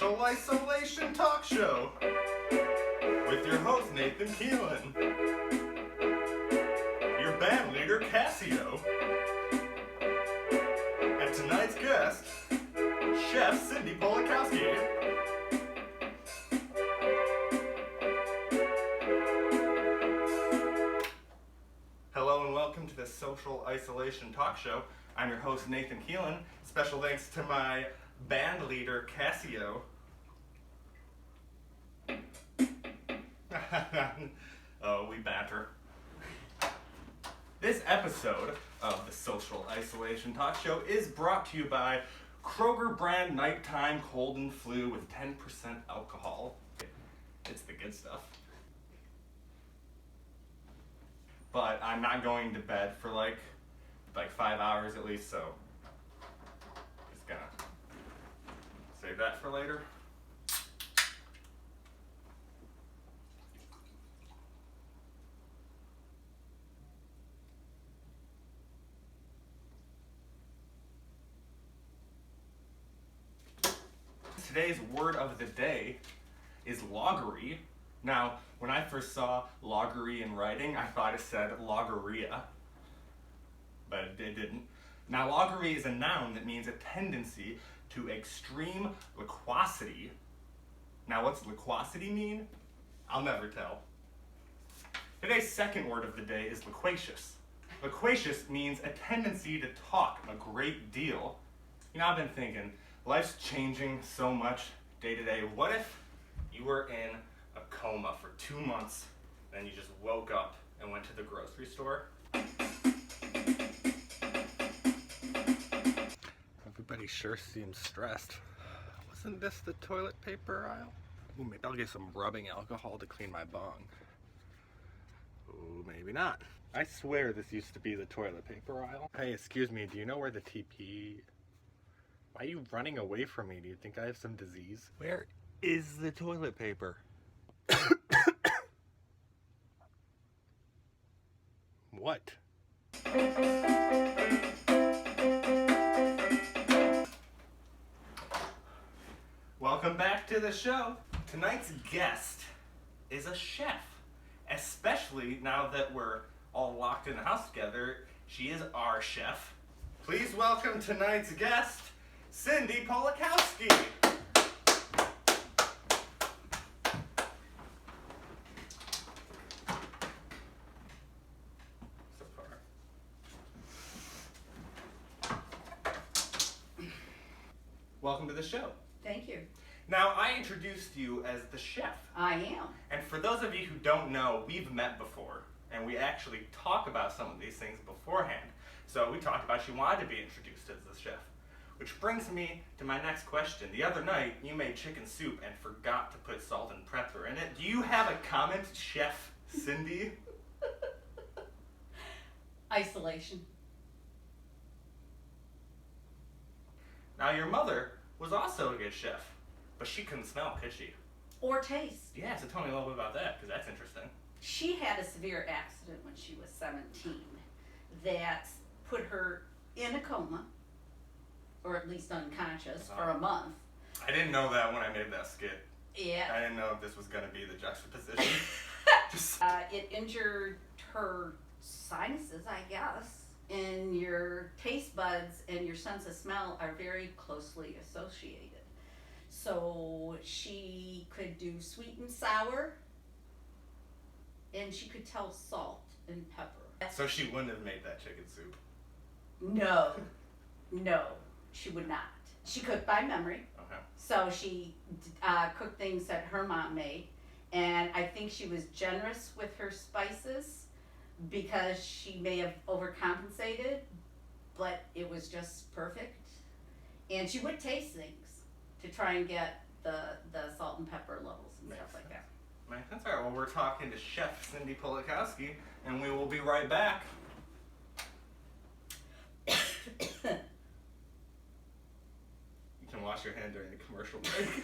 Social Isolation Talk Show with your host Nathan Keelan, your band leader Cassio, and tonight's guest, Chef Cindy Polakowski. Hello and welcome to the Social Isolation Talk Show. I'm your host Nathan Keelan. Special thanks to my band leader Cassio. Oh, we banter. This episode of the Social Isolation Talk Show is brought to you by Kroger brand nighttime cold and flu with 10% alcohol. It's the good stuff. But I'm not going to bed for like 5 hours at least, so just gonna save that for later. Today's word of the day is loggery. Now, when I first saw loggery in writing, I thought it said logorrhea, but it didn't. Now, loggery is a noun that means a tendency to extreme loquacity. Now, what's loquacity mean? I'll never tell. Today's second word of the day is loquacious. Loquacious means a tendency to talk a great deal. You know, I've been thinking, life's changing so much day to day. What if you were in a coma for 2 months, then you just woke up and went to the grocery store? Everybody sure seems stressed. Wasn't this the toilet paper aisle? Ooh, maybe I'll get some rubbing alcohol to clean my bong. Ooh, maybe not. I swear this used to be the toilet paper aisle. Hey, excuse me, do you know where the TP... Why are you running away from me? Do you think I have some disease? Where is the toilet paper? What? Welcome back to the show. Tonight's guest is a chef. Especially now that we're all locked in the house together, she is our chef. Please welcome tonight's guest, Cindy Polakowski. So far. Welcome to the show. Thank you. Now, I introduced you as the chef. I am. And for those of you who don't know, we've met before, and we actually talk about some of these things beforehand. So we talked about she wanted to be introduced as the chef. Which brings me to my next question. The other night, you made chicken soup and forgot to put salt and pepper in it. Do you have a comment, Chef Cindy? Isolation. Now, your mother was also a good chef, but she couldn't smell, could she? Or taste. Yeah, so tell me a little bit about that, because that's interesting. She had a severe accident when she was 17 that put her in a coma, or at least unconscious, for a month. I didn't know that when I made that skit. Yeah. I didn't know if this was going to be the juxtaposition. It injured her sinuses, I guess, and your taste buds and your sense of smell are very closely associated. So she could do sweet and sour, and she could tell salt and pepper. So she wouldn't have made that chicken soup? No, she would not. She cooked by memory. Okay. So she cooked things that her mom made, and I think she was generous with her spices because she may have overcompensated, but it was just perfect. And she would taste things to try and get the salt and pepper levels and stuff like that. Makes sense. All right, well, we're talking to Chef Cindy Polakowski, and we will be right back. You can wash your hand during the commercial break.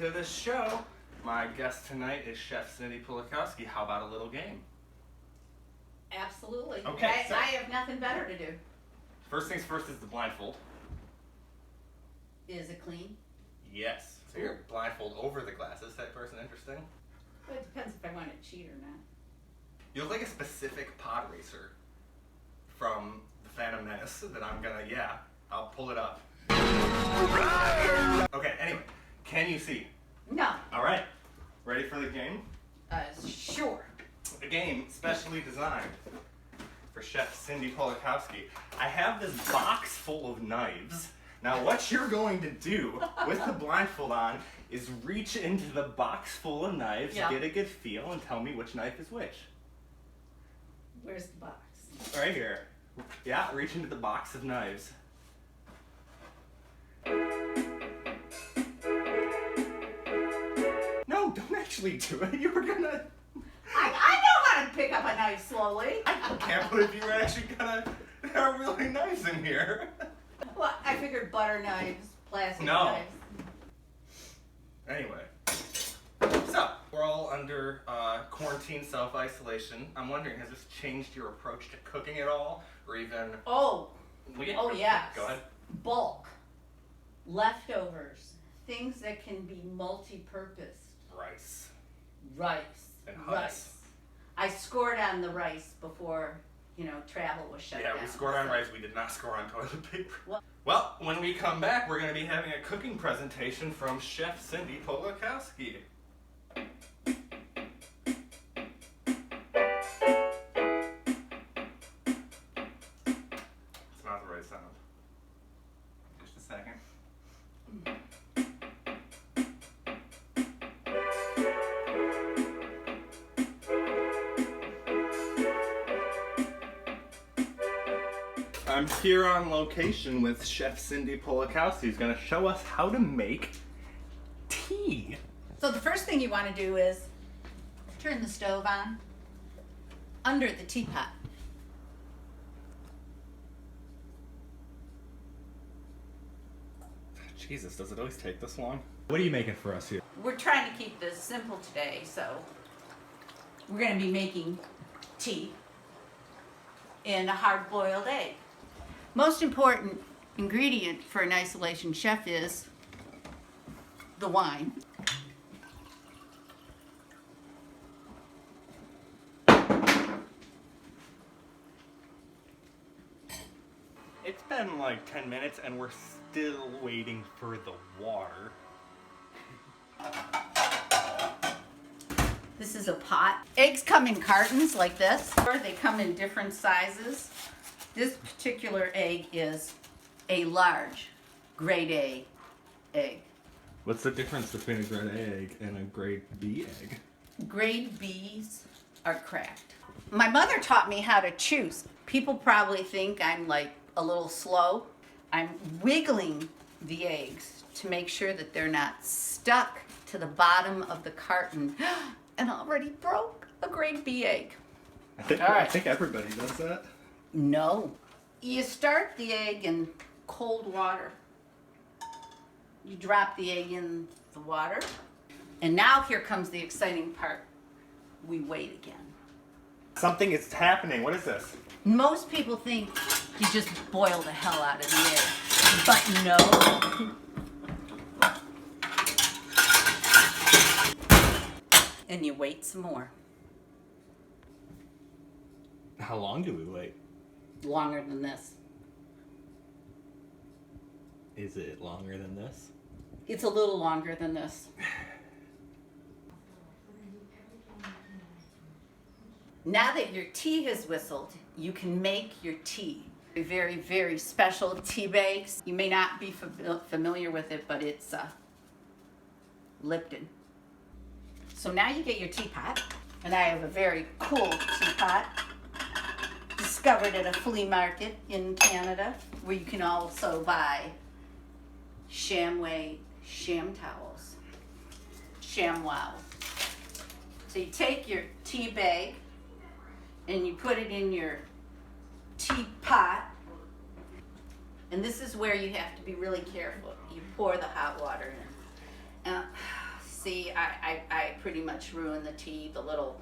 to the show. My guest tonight is Chef Cindy Polakowski. How about a little game? Absolutely. Okay, so- I have nothing better to do. First things first is the blindfold. Is it clean? Yes. So you're blindfold over the glasses type person. Interesting. Well, it depends if I want to cheat or not. You look like a specific pod racer from the Phantom Menace that I'm gonna, I'll pull it up. Okay, anyway, can you see? No. All right, ready for the game? Sure. A game specially designed for Chef Cindy Polakowski. I have this box full of knives. Now what you're going to do with the blindfold on is reach into the box full of knives, Yeah. get a good feel, and tell me which knife is which. Where's the box? Right here. Yeah, reach into the box of knives. No, don't actually do it. You were gonna... I know how to pick up a knife slowly. I can't believe you were actually gonna... There are really knives in here. Well, I figured butter knives, plastic No. knives. Anyway. So, we're all under quarantine self-isolation. I'm wondering, has this changed your approach to cooking at all? Or even... Oh, Well, yeah. oh yes. Go ahead. Bulk, leftovers, things that can be multi-purpose. Rice. Rice. And hummus. Rice. I scored on the rice before, travel was shut down. Yeah, we scored on rice. We did not score on toilet paper. What? Well, when we come back, we're going to be having a cooking presentation from Chef Cindy Polakowski. It's not the right sound. Just a second. I'm here on location with Chef Cindy Polakowski, who's going to show us how to make tea. So the first thing you want to do is turn the stove on under the teapot. Jesus, does it always take this long? What are you making for us here? We're trying to keep this simple today, so we're going to be making tea in a hard-boiled egg. Most important ingredient for an isolation chef is the wine. It's been like 10 minutes and we're still waiting for the water. This is a pot. Eggs come in cartons like this, or they come in different sizes. This particular egg is a large grade A egg. What's the difference between a grade A egg and a grade B egg? Grade Bs are cracked. My mother taught me how to choose. People probably think I'm like a little slow. I'm wiggling the eggs to make sure that they're not stuck to the bottom of the carton and already broke a grade B egg. I Alright. think everybody does that. No. You start the egg in cold water. You drop the egg in the water. And now here comes the exciting part. We wait again. Something is happening. What is this? Most people think you just boil the hell out of the egg. But no. And you wait some more. How long do we wait? Longer than this. Is it longer than this? It's a little longer than this. Now that your tea has whistled, you can make your tea. A very, very special tea bags. You may not be familiar with it, but it's Lipton. So now you get your teapot, and I have a very cool teapot. Discovered at a flea market in Canada, where you can also buy Shamway sham towels. ShamWow. So you take your tea bag and you put it in your teapot, and this is where you have to be really careful. You pour the hot water in. See, I pretty much ruined the tea. The little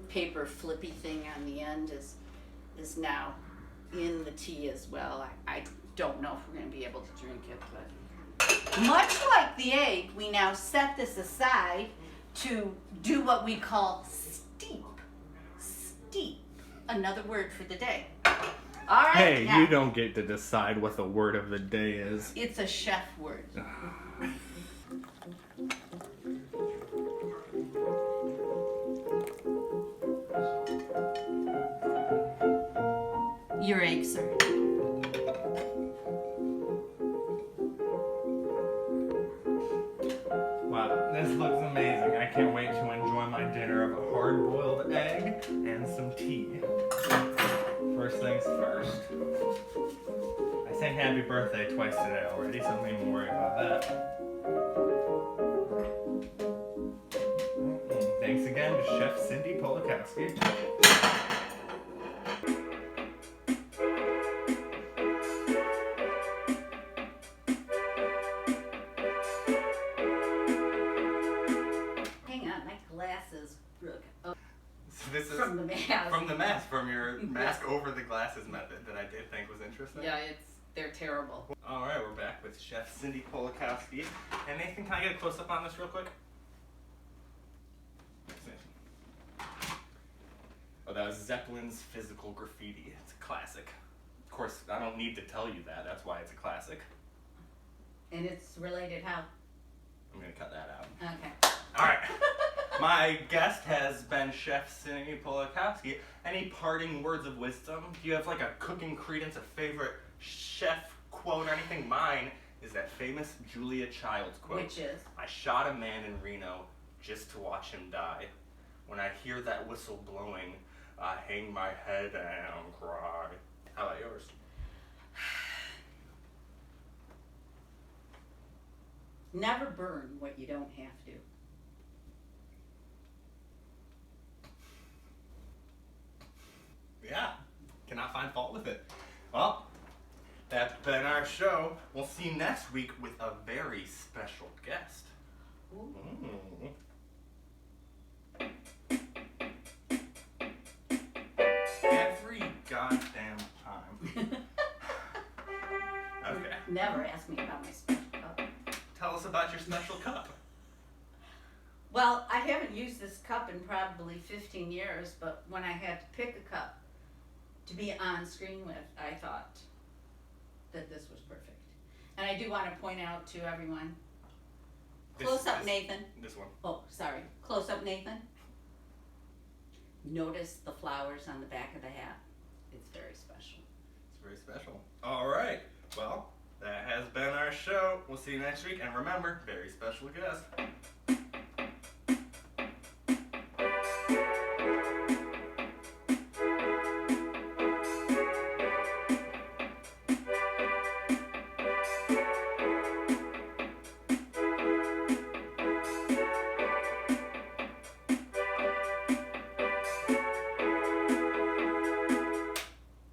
paper flippy thing on the end is now in the tea as well. I don't know if we're going to be able to drink it, but much like the egg, we now set this aside to do what we call steep. Steep. Another word for the day. All right. Hey, now, you don't get to decide what the word of the day is. It's a chef word. Your egg, sir. Wow, this looks amazing. I can't wait to enjoy my dinner of a hard-boiled egg and some tea. First things first. I sang happy birthday twice today already, so don't even worry about that. Thanks again to Chef Cindy Polakowski. Hang on, my glasses broke. Oh, So this is from the mask. from your mask over the glasses method that I did think was interesting. Yeah, they're terrible. All right, we're back with Chef Cindy Polakowski. And Nathan, can I get a close-up on this real quick? Oh, that was Zeppelin's Physical Graffiti. It's a classic. Of course, I don't need to tell you that. That's why it's a classic. And it's related how? I'm going to cut that out. Okay. All right. My guest has been Chef Cindy Polakowski. Any parting words of wisdom? Do you have like a cooking credence, a favorite chef quote or anything? Mine is that famous Julia Childs quote. Which is? I shot a man in Reno just to watch him die. When I hear that whistle blowing, I hang my head and cry. How about yours? Never burn what you don't have to. Yeah, cannot find fault with it. Well, that's been our show. We'll see you next week with a very special guest. Ooh. Every goddamn time. Okay. Never ask me about my special cup. Tell us about your special cup. Well, I haven't used this cup in probably 15 years, but when I had to pick a cup to be on screen with, I thought that this was perfect. And I do want to point out to everyone, close up Nathan. This one. Oh, sorry. Close up Nathan. Notice the flowers on the back of the hat. It's very special. It's very special. All right. Well, that has been our show. We'll see you next week. And remember, very special guest.